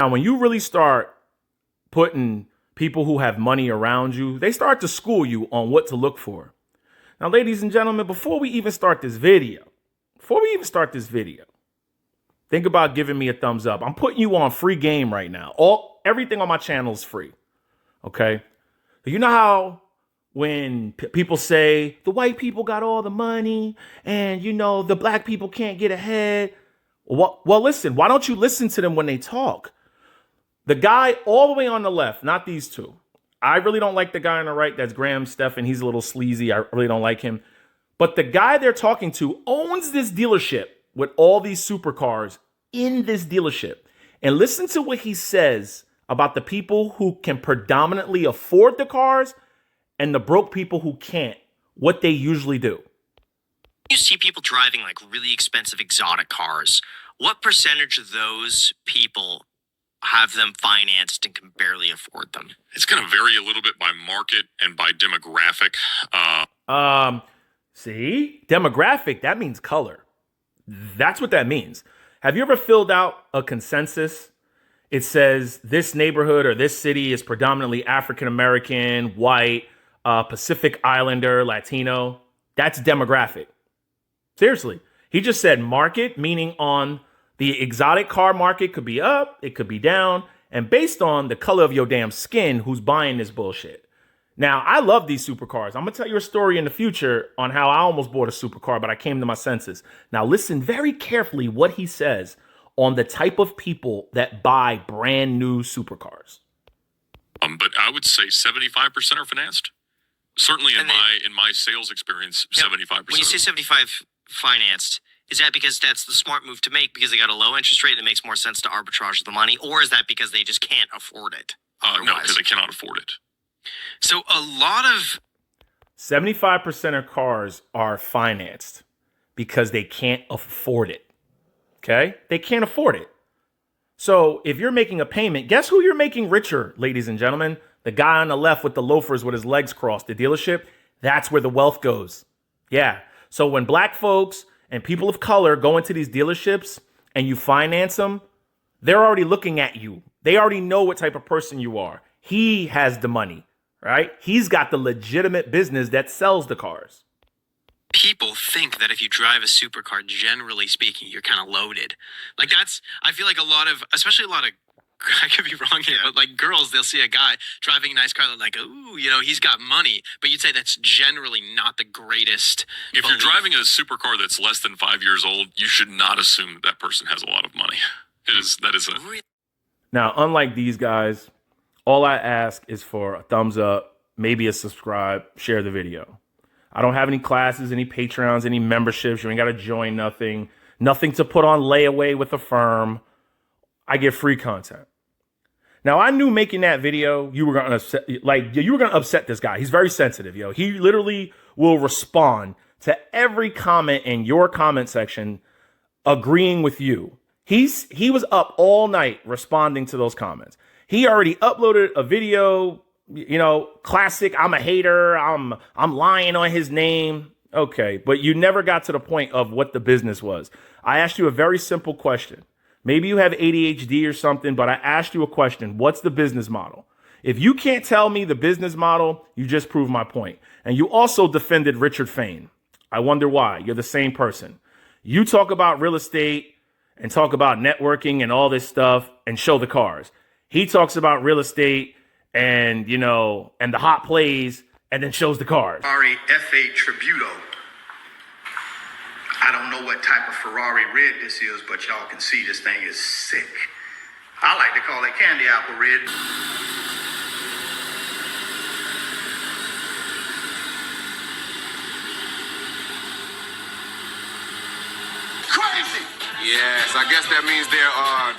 Now, when you really start putting people who have money around you, they start to school you on what to look for. Now, ladies and gentlemen, before we even start this video, think about giving me a thumbs up. I'm putting you on free game right now. Everything on my channel is free. Okay. You know how when people say the white people got all the money and, the black people can't get ahead. Well, listen, why don't you listen to them when they talk? The guy all the way on the left, not these two. I really don't like the guy on the right. That's Graham Stephan. He's a little sleazy. I really don't like him. But the guy they're talking to owns this dealership with all these supercars in this dealership. And listen to what he says about the people who can predominantly afford the cars and the broke people who can't, what they usually do. You see people driving like really expensive exotic cars. What percentage of those people have them financed and can barely afford them? It's going to vary a little bit by market and by demographic. See, demographic, that means color. That's what that means. Have you ever filled out a consensus? It says this neighborhood or this city is predominantly African-American, white, Pacific Islander, Latino. That's demographic. Seriously. He just said market, meaning on the exotic car market could be up, it could be down, and based on the color of your damn skin, who's buying this bullshit. Now, I love these supercars. I'm going to tell you a story in the future on how I almost bought a supercar, but I came to my senses. Now, listen very carefully what he says on the type of people that buy brand new supercars. But I would say 75% are financed. Certainly in my sales experience, 75%. When you say 75 financed, is that because that's the smart move to make because they got a low interest rate and it makes more sense to arbitrage the money? Or is that because they just can't afford it? No, because they cannot afford it. So a lot of 75% of cars are financed because they can't afford it. Okay? They can't afford it. So if you're making a payment, guess who you're making richer, ladies and gentlemen? The guy on the left with the loafers with his legs crossed, the dealership. That's where the wealth goes. Yeah. So when black folks and people of color go into these dealerships and you finance them, they're already looking at you. They already know what type of person you are. He has the money, right? He's got the legitimate business that sells the cars. people think that if you drive a supercar, generally speaking, you're kind of loaded. Like I feel like especially a lot of, I could be wrong here, but like girls, they'll see a guy driving a nice car, they're like, ooh, he's got money. But you'd say that's generally not the greatest. If you're driving a supercar that's less than 5 years old, you should not assume that person has a lot of money. Now, unlike these guys, all I ask is for a thumbs up, maybe a subscribe, share the video. I don't have any classes, any Patreons, any memberships. You ain't got to join nothing to put on layaway with a firm. I get free content. Now, I knew making that video, you were going to upset this guy. He's very sensitive, yo. He literally will respond to every comment in your comment section agreeing with you. He was up all night responding to those comments. He already uploaded a video, classic, I'm a hater, I'm lying on his name. Okay, but you never got to the point of what the business was. I asked you a very simple question. Maybe you have ADHD or something, but I asked you a question. What's the business model? If you can't tell me the business model, you just proved my point. And you also defended Richard Fain. I wonder why. You're the same person. You talk about real estate and talk about networking and all this stuff and show the cars. He talks about real estate and, and the hot plays and then shows the cars. Ferrari F8 Tributo. I don't know what type of Ferrari red this is, but y'all can see this thing is sick. I like to call it candy apple red. Crazy! Yes, I guess that means there are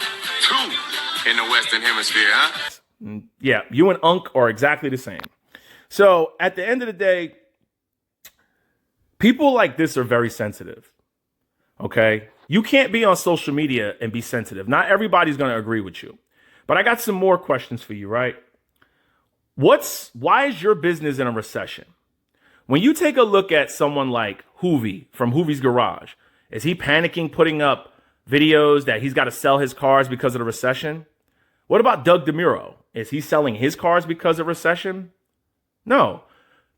two in the Western Hemisphere, huh? Yeah, you and Unc are exactly the same. So at the end of the day, people like this are very sensitive. Okay? You can't be on social media and be sensitive. Not everybody's going to agree with you. But I got some more questions for you, right? Why is your business in a recession? When you take a look at someone like Hoovy from Hoovy's Garage, is he panicking, putting up videos that he's got to sell his cars because of the recession? What about Doug DeMuro? Is he selling his cars because of recession? No.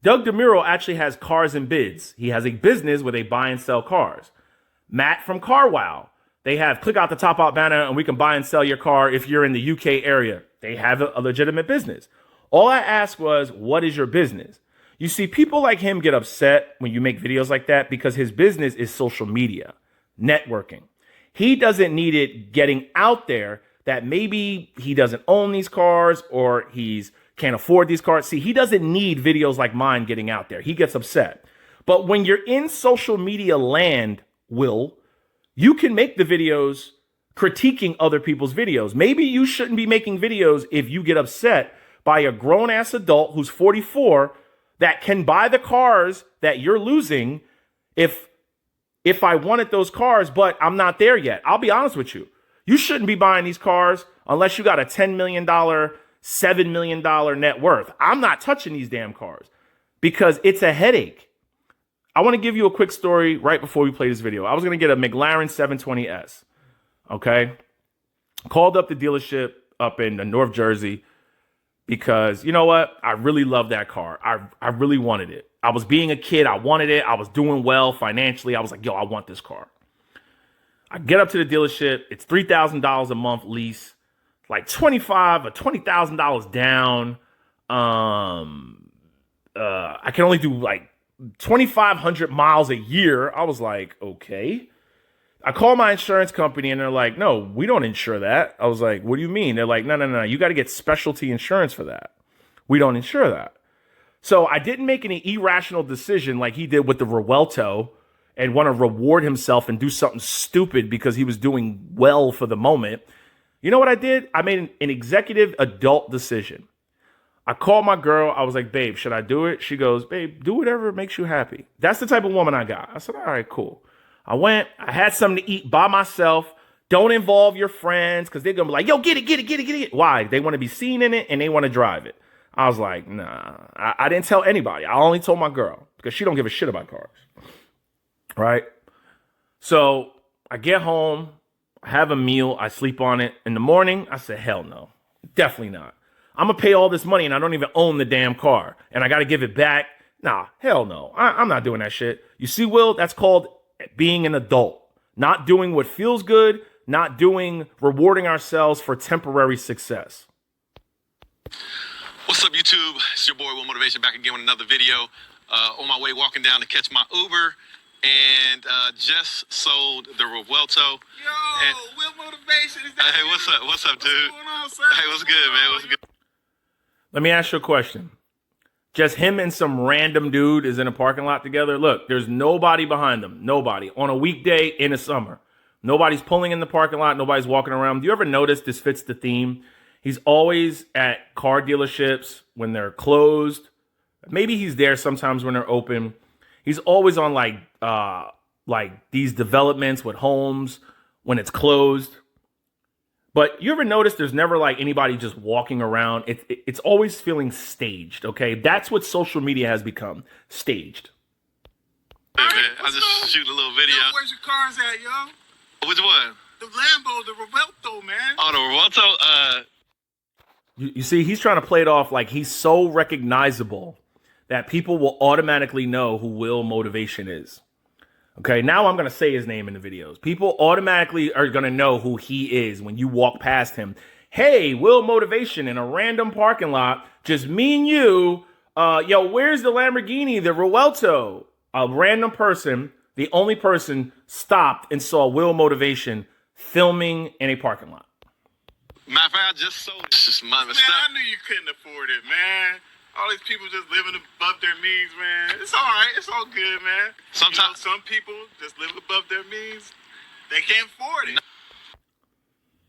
Doug DeMuro actually has Cars and Bids. He has a business where they buy and sell cars. Matt from CarWow. They have click out the top out banner and we can buy and sell your car if you're in the UK area. They have a legitimate business. All I asked was, what is your business? You see, people like him get upset when you make videos like that because his business is social media, networking. He doesn't need it getting out there that maybe he doesn't own these cars or can't afford these cars. See, he doesn't need videos like mine getting out there. He gets upset. But when you're in social media land, Will, you can make the videos critiquing other people's videos. Maybe you shouldn't be making videos if you get upset by a grown-ass adult who's 44 that can buy the cars that you're losing if I wanted those cars, but I'm not there yet. I'll be honest with you. You shouldn't be buying these cars unless you got a $10 million, $7 million net worth. I'm not touching these damn cars because it's a headache. I want to give you a quick story right before we play this video. I was going to get a McLaren 720S. Okay. Called up the dealership up in North Jersey because, you know what? I really love that car. I really wanted it. I was being a kid. I wanted it. I was doing well financially. I was like, yo, I want this car. I get up to the dealership. It's $3,000 a month lease, like $25,000 or $20,000 down. I can only do like 2,500 miles a year. I was like, okay. I call my insurance company and they're like, no, we don't insure that. I was like, what do you mean? They're like, no. You got to get specialty insurance for that. We don't insure that. So I didn't make any irrational decision like he did with the Revuelto and want to reward himself and do something stupid because he was doing well for the moment. You know what I did? I made an executive adult decision. I called my girl. I was like, babe, should I do it? She goes, babe, do whatever makes you happy. That's the type of woman I got. I said, all right, cool. I went, I had something to eat by myself. Don't involve your friends because they're going to be like, yo, get it. Why? They want to be seen in it and they want to drive it. I was like, nah, I didn't tell anybody. I only told my girl because she don't give a shit about cars. Right? So I get home, I have a meal, I sleep on it. In the morning, I said, hell no, definitely not. I'm going to pay all this money and I don't even own the damn car and I got to give it back. Nah, hell no. I'm not doing that shit. You see, Will, that's called being an adult, not doing what feels good, not rewarding ourselves for temporary success. What's up, YouTube? It's your boy, Will Motivation, back again with another video. On my way walking down to catch my Uber, and just sold the Revuelto. Yo, Will Motivation. Is that hey, what's up? What's up, dude? What's going on, sir? Hey, what's good, man? What's good? Let me ask you a question. Just him and some random dude is in a parking lot together. Look, there's nobody behind them. Nobody. On a weekday in the summer. Nobody's pulling in the parking lot. Nobody's walking around. Do you ever notice this fits the theme? He's always at car dealerships when they're closed. Maybe he's there sometimes when they're open. He's always on like these developments with homes when it's closed. But you ever notice there's never like anybody just walking around? It's always feeling staged, okay? That's what social media has become, staged. Hey, man, I just shoot a little video. Yo, where's your cars at, yo? Which one? The Lambo, the Revuelto, man. Oh, the Revuelto. You see, he's trying to play it off like he's so recognizable that people will automatically know who Will Motivation is. Okay, now I'm going to say his name in the videos. People automatically are going to know who he is when you walk past him. Hey, Will Motivation in a random parking lot, just me and you. Yo, where's the Lamborghini, the Revuelto? A random person, the only person, stopped and saw Will Motivation filming in a parking lot. Matter of fact, I just sold it. It's just my Man, I knew you couldn't afford it, man. All these people just living above their means, man. It's all right. It's all good, man. Sometimes some people just live above their means. They can't afford it.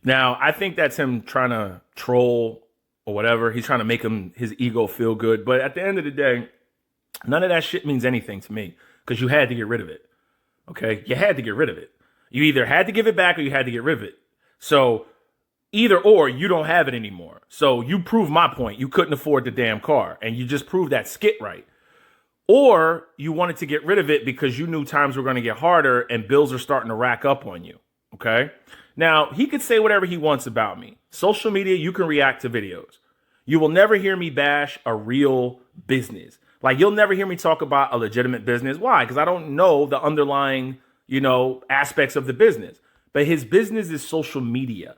Now, I think that's him trying to troll or whatever. He's trying to make his ego feel good. But at the end of the day, none of that shit means anything to me because you had to get rid of it. Okay? You had to get rid of it. You either had to give it back or you had to get rid of it. So either or, you don't have it anymore. So you prove my point. You couldn't afford the damn car. And you just proved that skit right. Or you wanted to get rid of it because you knew times were going to get harder and bills are starting to rack up on you. Okay? Now, he could say whatever he wants about me. Social media, you can react to videos. You will never hear me bash a real business. Like, you'll never hear me talk about a legitimate business. Why? Because I don't know the underlying, aspects of the business. But his business is social media.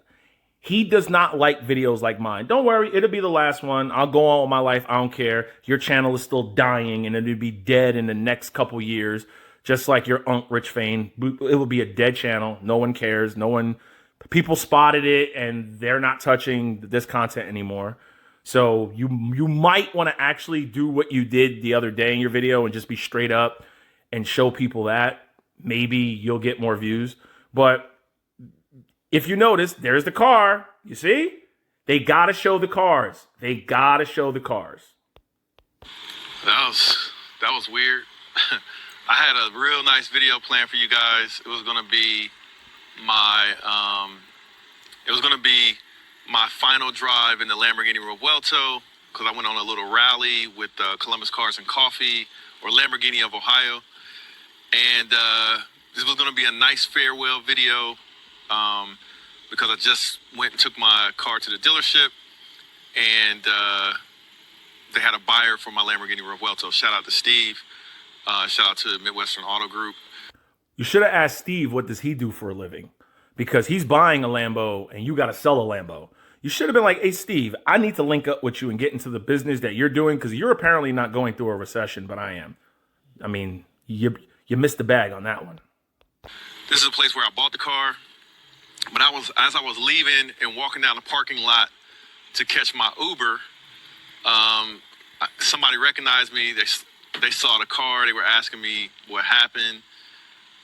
He does not like videos like mine. Don't worry, it'll be the last one. I'll go on with my life. I don't care. Your channel is still dying and it'll be dead in the next couple years. Just like your Unc Rich Fane. It will be a dead channel. No one cares. People spotted it and they're not touching this content anymore. So you might want to actually do what you did the other day in your video and just be straight up and show people that. Maybe you'll get more views. But if you notice, there's the car. You see? They got to show the cars. They got to show the cars. That was weird. I had a real nice video planned for you guys. It was gonna be my final drive in the Lamborghini Revuelto, because I went on a little rally with Columbus Cars and Coffee, or Lamborghini of Ohio, and this was gonna be a nice farewell video, because I just went and took my car to the dealership, and they had a buyer for my Lamborghini Revuelto. Shout out to Steve. Shout out to Midwestern Auto Group. You should have asked Steve, what does he do for a living? Because he's buying a Lambo and you got to sell a Lambo. You should have been like, hey, Steve, I need to link up with you and get into the business that you're doing, because you're apparently not going through a recession, but I am. I mean, you missed the bag on that one. This is a place where I bought the car, but as I was leaving and walking down the parking lot to catch my Uber, somebody recognized me. They saw the car. They were asking me what happened.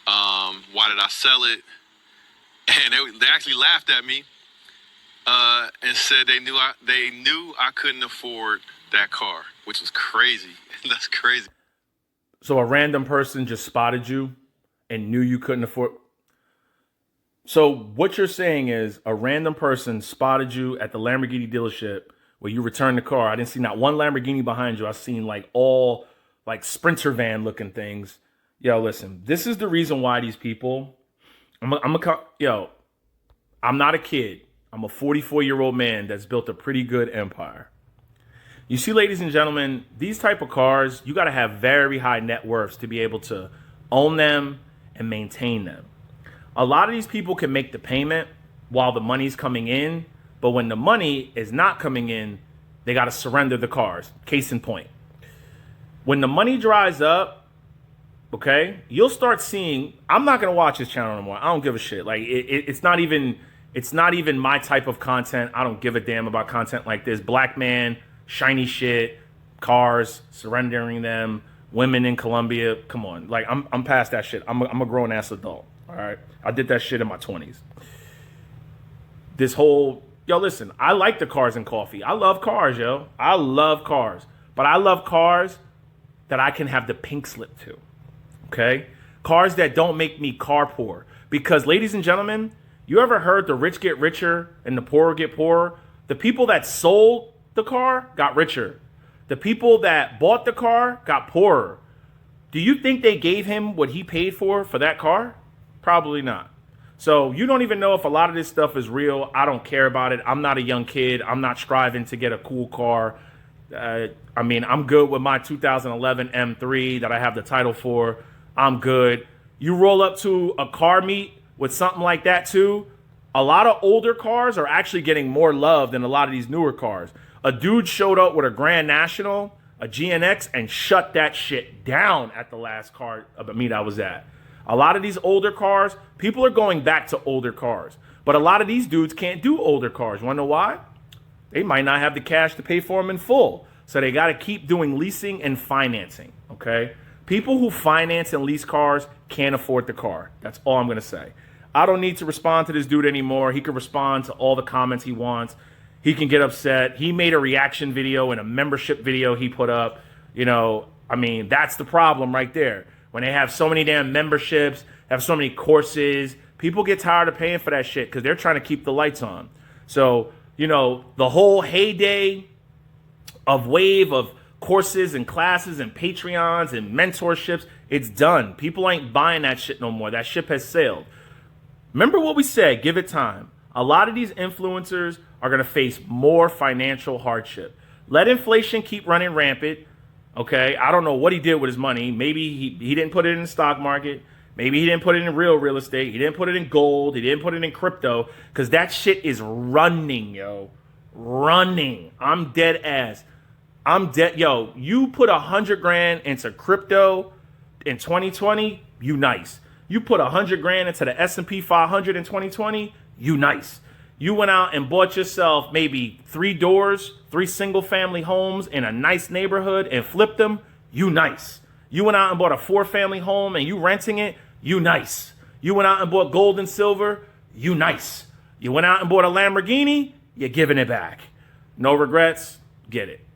Why did I sell it? And they actually laughed at me and said they knew I couldn't afford that car, which was crazy. That's crazy. So a random person just spotted you and knew you couldn't afford. So what you're saying is a random person spotted you at the Lamborghini dealership where you returned the car. I didn't see not one Lamborghini behind you. I seen all Sprinter van looking things. Yo, listen, this is the reason why these people, I'm not a kid. I'm a 44-year-old man that's built a pretty good empire. You see, ladies and gentlemen, these type of cars, you got to have very high net worths to be able to own them and maintain them. A lot of these people can make the payment while the money's coming in, but when the money is not coming in, they got to surrender the cars. Case in point. When the money dries up, okay, you'll start seeing, I'm not going to watch this channel anymore. I don't give a shit. Like, it's not even my type of content. I don't give a damn about content like this. Black man, shiny shit, cars, surrendering them, women in Colombia. Come on. Like, I'm past that shit. I'm a grown ass adult. All right. I did that shit in my 20s. Listen, I like the Cars and Coffee. I love cars, yo. I love cars. But I love cars that I can have the pink slip to. Okay? Cars that don't make me car poor. Because, ladies and gentlemen, you ever heard the rich get richer and the poor get poorer? The people that sold the car got richer. The people that bought the car got poorer. Do you think they gave him what he paid for that car? Probably not. So you don't even know if a lot of this stuff is real. I don't care about it. I'm not a young kid. I'm not striving to get a cool car. I'm good with my 2011 M3 that I have the title for. I'm good. You roll up to a car meet with something like that too. A lot of older cars are actually getting more love than a lot of these newer cars. A dude showed up with a Grand National, a GNX, and shut that shit down at the last car meet I was at. A lot of these older cars, people are going back to older cars. But a lot of these dudes can't do older cars. You want to know why? They might not have the cash to pay for them in full. So they got to keep doing leasing and financing, okay? People who finance and lease cars can't afford the car. That's all I'm going to say. I don't need to respond to this dude anymore. He can respond to all the comments he wants. He can get upset. He made a reaction video and a membership video he put up. That's the problem right there. When they have so many damn memberships, have so many courses, people get tired of paying for that shit because they're trying to keep the lights on. So, the whole heyday of wave of courses and classes and Patreons and mentorships, it's done. People ain't buying that shit no more. That ship has sailed. Remember what we said, give it time. A lot of these influencers are going to face more financial hardship. Let inflation keep running rampant. Okay, I don't know what he did with his money. Maybe he didn't put it in the stock market. Maybe he didn't put it in real estate. He didn't put it in gold. He didn't put it in crypto, because that shit is running, yo. Running. I'm dead ass. I'm dead. Yo, you put 100 grand into crypto in 2020, you nice. You put 100 grand into the S&P 500 in 2020, you nice. You went out and bought yourself maybe 3 doors, 3 single family homes in a nice neighborhood and flipped them, you nice. You went out and bought a 4-family home and you renting it, you nice. You went out and bought gold and silver, you nice. You went out and bought a Lamborghini, you're giving it back. No regrets, get it.